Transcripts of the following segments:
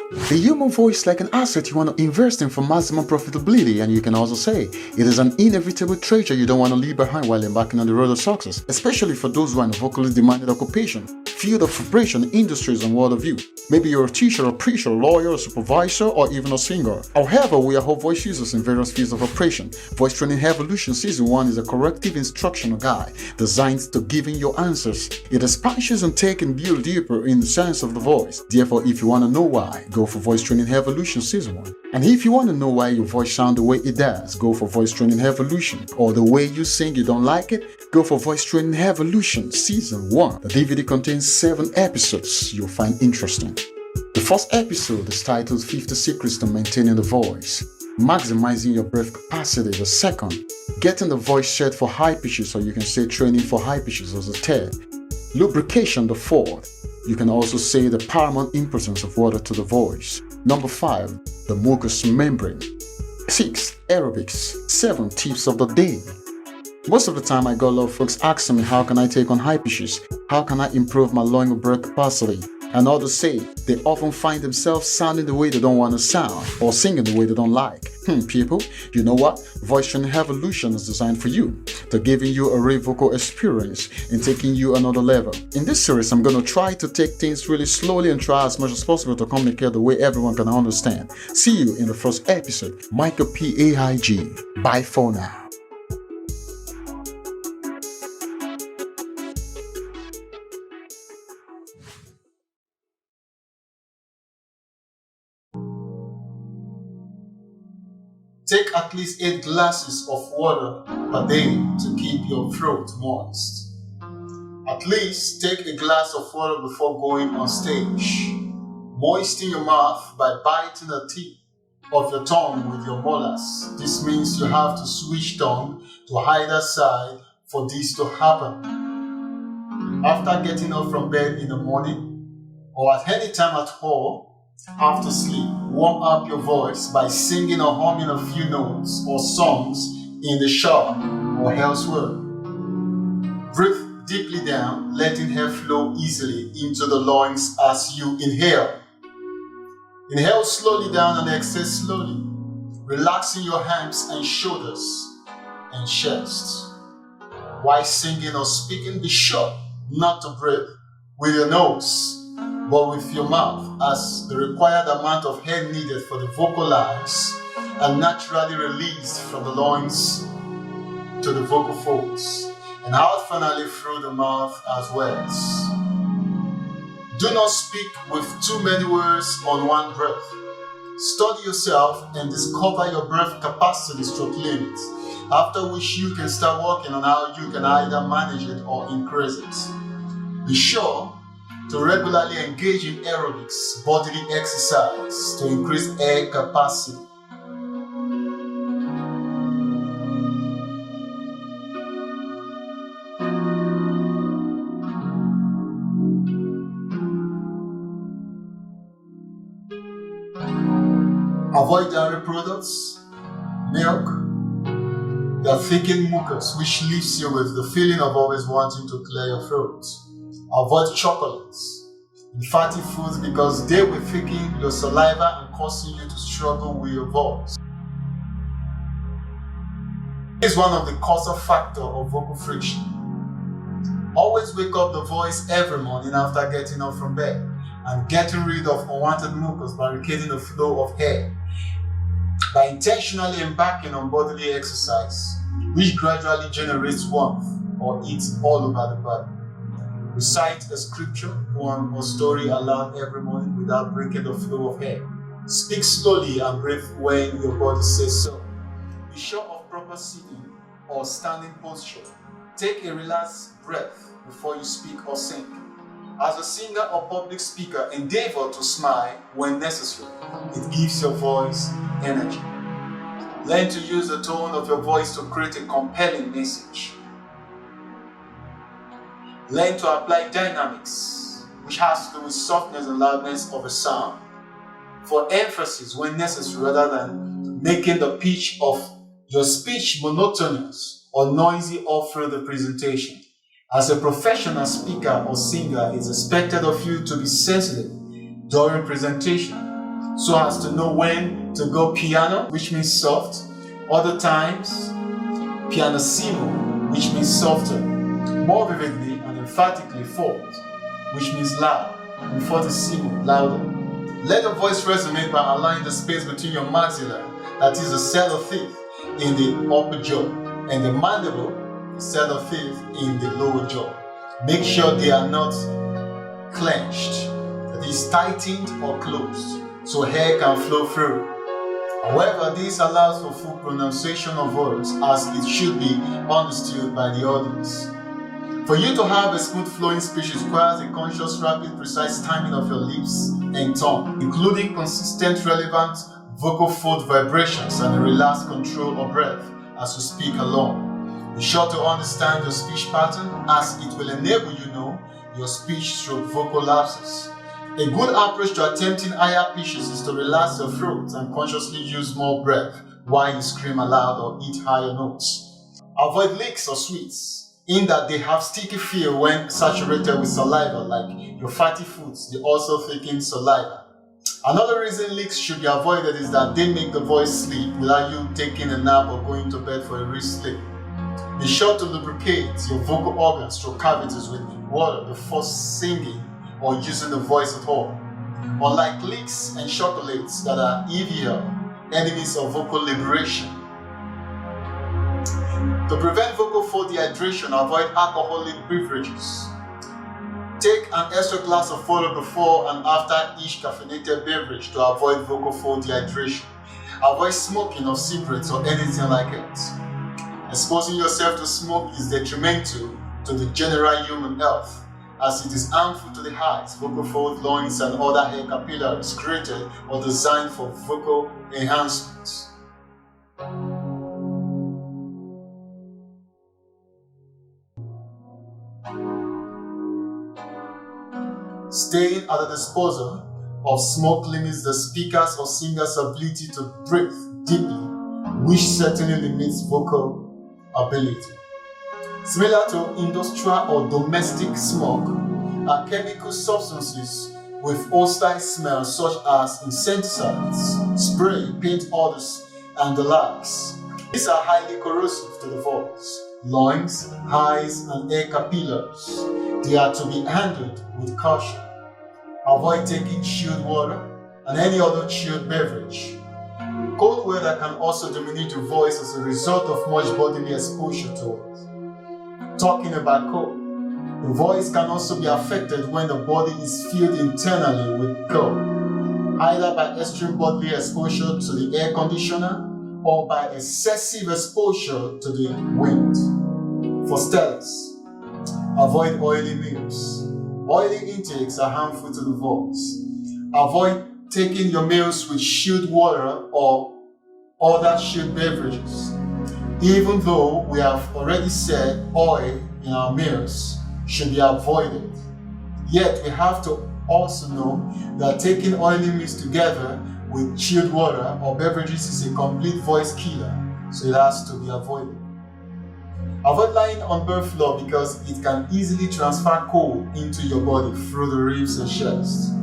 The human voice is like an asset you want to invest in for maximum profitability, and you can also say it is an inevitable treasure you don't want to leave behind while embarking on the road of success, especially for those who are in a vocalist demanded occupation, field of operation, industries, and world of view. Maybe you're a teacher, a preacher, lawyer, a supervisor, or even a singer. However, we are all voice users in various fields of operation. Voice Training Evolution Season 1 is a corrective instructional guide designed to giving your answers. It expands and take and build deeper in the sense of the voice. Therefore, if you want to know why, go for Voice Training Evolution Season 1. And if you want to know why your voice sounds the way it does, go for Voice Training Evolution. Or the way you sing you don't like it, go for Voice Training Evolution Season 1. The DVD contains 7 episodes you'll find interesting. The first episode is titled 50 Secrets to Maintaining the Voice, maximizing your breath capacity. The second, getting the voice set for high pitches, or you can say training for high pitches as the third. Lubrication, the fourth. You can also say the paramount importance of water to the voice. Number 5, the mucous membrane. 6, aerobics. 7, tips of the day. Most of the time I got a lot of folks asking me, how can I take on high pitches? How can I improve my lung breath capacity? And others say they often find themselves sounding the way they don't want to sound or singing the way they don't like. People, you know what? Voice Training Evolution is designed for you, to giving you a real vocal experience and taking you another level. In this series, I'm going to try to take things really slowly and try as much as possible to communicate the way everyone can understand. See you in the first episode. Michael P.A.I.G. Bye for now. Take at least 8 glasses of water per day to keep your throat moist. At least take a glass of water before going on stage. Moisten your mouth by biting the tip of your tongue with your molars. This means you have to switch tongue to either side for this to happen. After getting up from bed in the morning or at any time at all, after sleep, warm up your voice by singing or humming a few notes or songs in the shower or elsewhere. Breathe deeply down, letting air flow easily into the lungs as you inhale. Inhale slowly down and exhale slowly, relaxing your hands and shoulders and chest. While singing or speaking, be sure not to breathe with your nose, but with your mouth, as the required amount of air needed for the vocal lines are naturally released from the lungs to the vocal folds, and out finally through the mouth as words. Do not speak with too many words on one breath. Study yourself and discover your breath capacity stroke limits, after which you can start working on how you can either manage it or increase it. Be sure to regularly engage in aerobics, bodily exercise to increase air capacity. Avoid dairy products, milk, the thickened mucus, which leaves you with the feeling of always wanting to clear your throat. Avoid chocolates and fatty foods because they will thicken your saliva and causing you to struggle with your voice. This is one of the causal factors of vocal friction. Always wake up the voice every morning after getting up from bed and getting rid of unwanted mucus, barricading the flow of air by intentionally embarking on bodily exercise, which gradually generates warmth or heat all over the body. Recite a scripture, poem, or story aloud every morning without breaking the flow of air. Speak slowly and breathe when your body says so. Be sure of proper sitting or standing posture. Take a relaxed breath before you speak or sing. As a singer or public speaker, endeavor to smile when necessary. It gives your voice energy. Learn to use the tone of your voice to create a compelling message. Learn to apply dynamics, which has to do with softness and loudness of a sound, for emphasis when necessary rather than making the pitch of your speech monotonous or noisy all through the presentation. As a professional speaker or singer, it's expected of you to be sensitive during presentation so as to know when to go piano, which means soft, other times pianissimo, which means softer, more vividly and emphatically forte, which means loud, and fortissimo, louder. Let your voice resonate by allowing the space between your maxilla, that is the cell of teeth, in the upper jaw, and the mandible, the cell of teeth, in the lower jaw. Make sure they are not clenched, that is tightened or closed, so air can flow through. However, this allows for full pronunciation of words as it should be understood by the audience. For you to have a smooth flowing speech requires a conscious, rapid, precise timing of your lips and tongue, including consistent, relevant vocal fold vibrations and a relaxed control of breath as you speak along. Be sure to understand your speech pattern as it will enable you know your speech stroke vocal lapses. A good approach to attempting higher pitches is to relax your throat and consciously use more breath while you scream aloud or hit higher notes. Avoid licks or sweets, in that they have sticky feel when saturated with saliva, like your fatty foods, they also thicken saliva. Another reason licks should be avoided is that they make the voice sleep without you taking a nap or going to bed for a rich sleep. Be sure to lubricate your vocal organs through cavities with water before singing or using the voice at all. Unlike licks and chocolates that are EVL, enemies of vocal liberation. To prevent vocal fold dehydration, avoid alcoholic beverages. Take an extra glass of water before and after each caffeinated beverage to avoid vocal fold dehydration. Avoid smoking of cigarettes or anything like it. Exposing yourself to smoke is detrimental to the general human health, as it is harmful to the heart, vocal fold, lungs, and other hair capillaries created or designed for vocal enhancements. Staying at the disposal of smoke limits the speaker's or singer's ability to breathe deeply, which certainly limits vocal ability. Similar to industrial or domestic smoke are chemical substances with hostile smells such as insecticides, spray, paint odors, and the likes. These are highly corrosive to the voice, lungs, eyes, and air capillaries. They are to be handled with caution. Avoid taking chilled water and any other chilled beverage. Cold weather can also diminish your voice as a result of much bodily exposure to it. Talking about cold, the voice can also be affected when the body is filled internally with cold, either by extreme bodily exposure to the air conditioner or by excessive exposure to the wind. For stellars, avoid oily meals. Oily intakes are harmful to the voice. Avoid taking your meals with chilled water or other chilled beverages. Even though we have already said oil in our meals should be avoided, yet we have to also know that taking oily meals together with chilled water or beverages is a complete voice killer, so it has to be avoided. Avoid lying on birth floor because it can easily transfer cold into your body through the ribs and chest.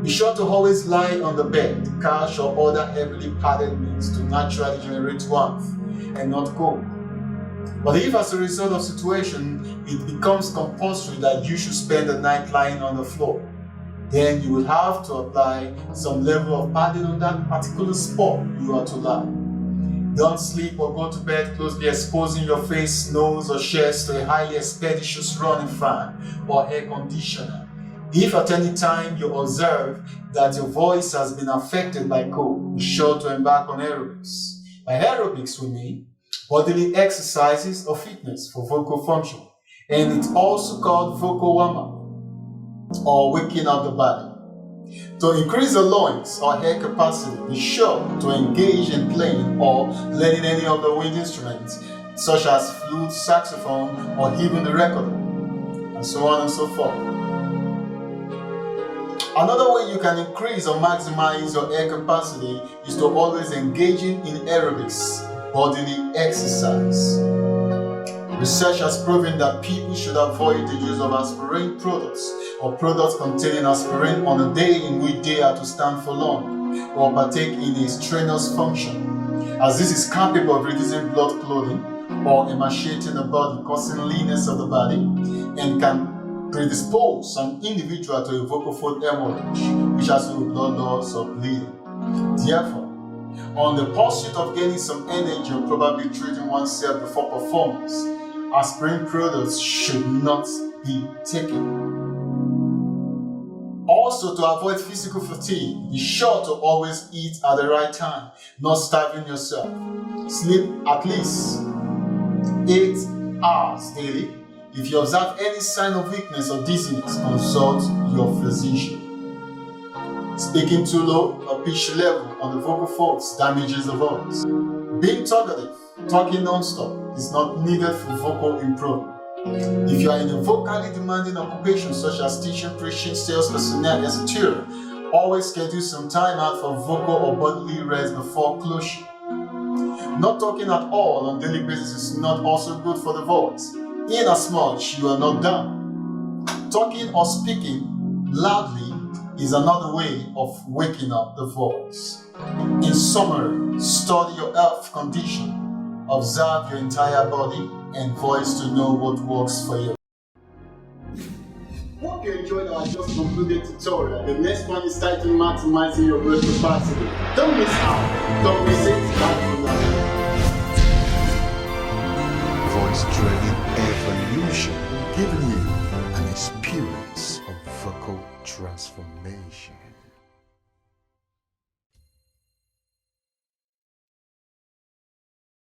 Be sure to always lie on the bed, couch, or other heavily padded means to naturally generate warmth and not cold. But if as a result of situation, it becomes compulsory that you should spend the night lying on the floor, then you will have to apply some level of padding on that particular spot you are to lie. Don't sleep or go to bed closely exposing your face, nose, or chest to a highly expeditious running fan or air conditioner. If at any time you observe that your voice has been affected by cold, be sure to embark on aerobics. By aerobics we mean bodily exercises or fitness for vocal function, and it's also called vocal warm-up or waking up the body. To increase the lungs or air capacity, be sure to engage in playing or learning any of the wind instruments, such as flute, saxophone, or even the recorder, and so on and so forth. Another way you can increase or maximize your air capacity is to always engaging in aerobics, bodily exercise. Research has proven that people should avoid the use of aspirin products or products containing aspirin on a day in which they are to stand for long or partake in a strenuous function, as this is capable of reducing blood clotting or emaciating the body, causing leanness of the body, and can predispose an individual to a vocal fold hemorrhage, which has to do with blood loss or bleeding. Therefore, on the pursuit of gaining some energy or probably treating oneself before performance, aspirin products should not be taken. Also, to avoid physical fatigue, be sure to always eat at the right time, not starving yourself. Sleep at least 8 hours daily. If you observe any sign of weakness or dizziness, consult your physician. Speaking too low or pitch level on the vocal folds damages the voice. Being talkative, talking non-stop, is not needed for vocal improvement. If you are in a vocally demanding occupation such as teaching, preaching, sales personnel, etc., always schedule some time out for vocal or bodily rest before closure. Not talking at all on daily basis is not also good for the voice, inasmuch you are not dumb. Talking or speaking loudly is another way of waking up the voice. In summary, study your health condition, observe your entire body and voice to know what works for you. Hope you enjoyed our just concluded tutorial. The next one is titled Maximizing Your Voice Capacity. Don't miss out. Don't miss it. Voice Training Evolution, giving you an experience of vocal transformation.